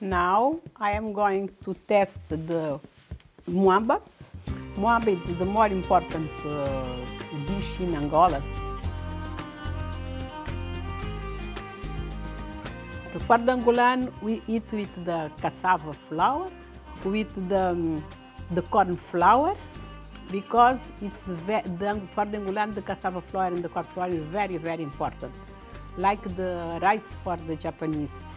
Now I am going to test the muamba. Muamba is the more important dish in Angola. For the Angolan, we eat with the cassava flour, with the corn flour, because for the Angolan, the cassava flour and the corn flour is very, very important, like the rice for the Japanese.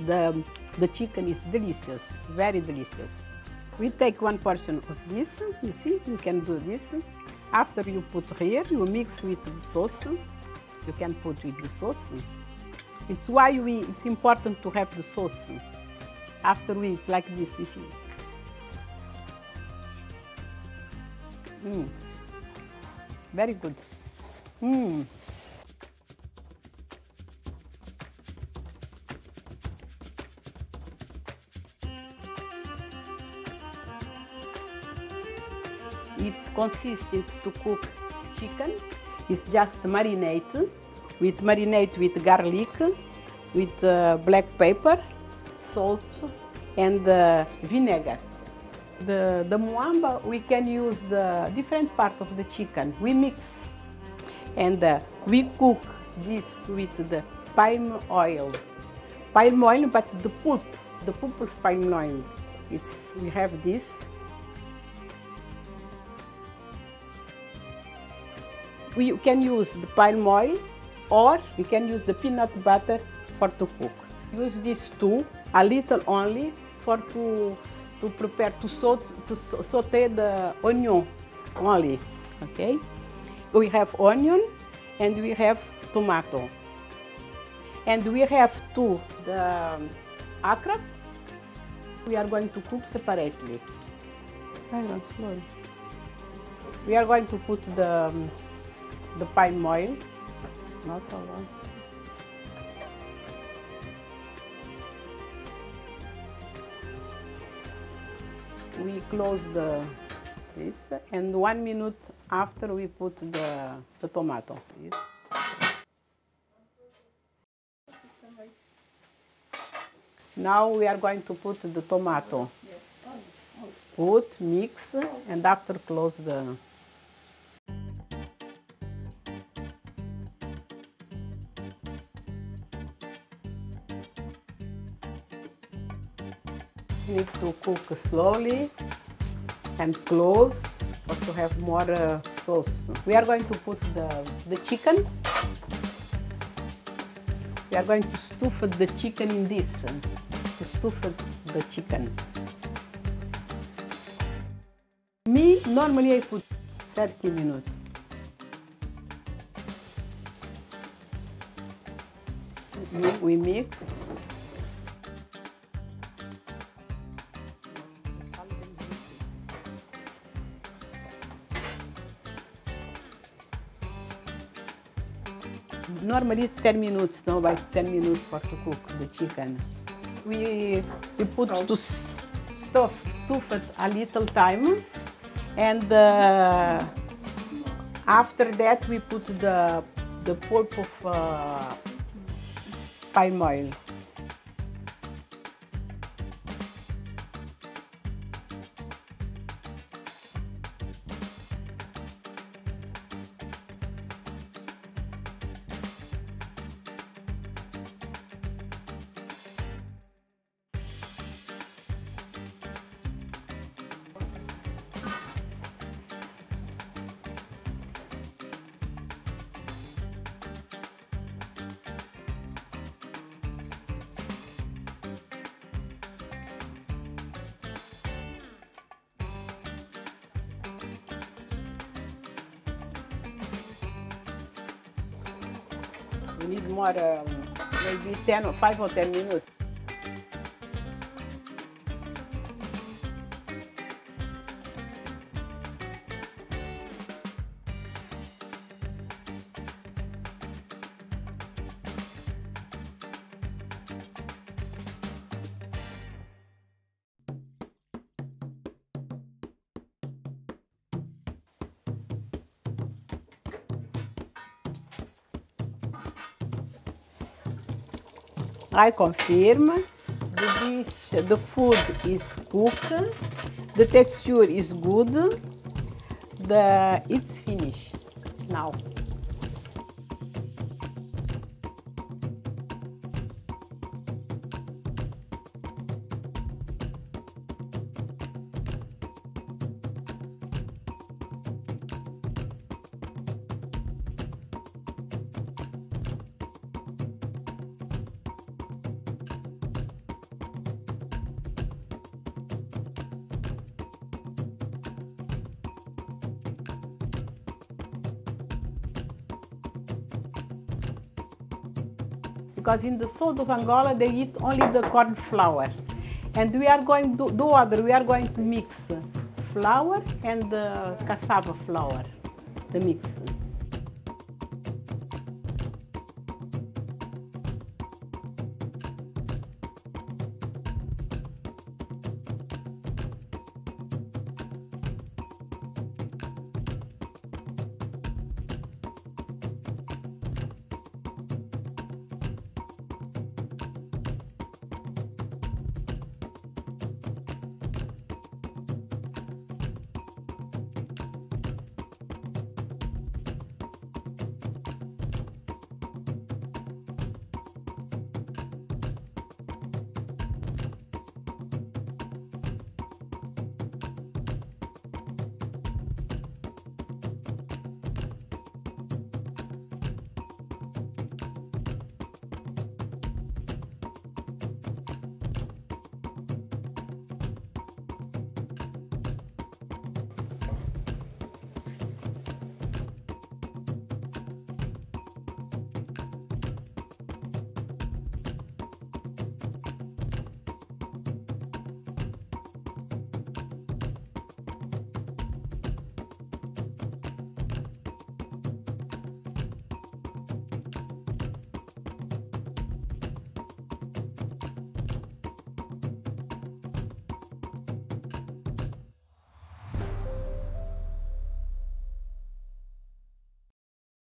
The chicken is delicious, very delicious. We take one portion of this, you see, you can do this. After you put here, you mix with the sauce. You can put with the sauce. It's why it's important to have the sauce. After we eat like this, you see. Very good. It's consistent to cook chicken. It's just marinate with garlic, with black pepper, salt, and vinegar. The muamba, we can use the different part of the chicken. We mix, and we cook this with the palm oil. Palm oil, but the pulp of palm oil. We have this. We can use the palm oil, or we can use the peanut butter to cook. Use these two, a little only, to prepare, to saute the onion only, okay? We have onion and we have tomato. And we have the okra. We are going to cook separately. Slowly. We are going to put the palm oil, not a lot. We close this, and 1 minute after we put the tomato. Now we are going to put the tomato. Put, mix, and after close the. Need to cook slowly and close or to have more sauce. We are going to put the chicken. We are going to stuff the chicken in this, to stuff the chicken. Normally I put 30 minutes. We mix. Normally it's 10 minutes, no, by 10 minutes to cook the chicken. We put to stuff it a little time, and after that we put the pulp of palm oil. We need more, maybe 5 or 10 minutes. I confirm. The food is cooked. The texture is good. It's finished now. Because in the south of Angola they eat only the corn flour, and we are going to do other. We are going to mix flour and the cassava flour, the mix.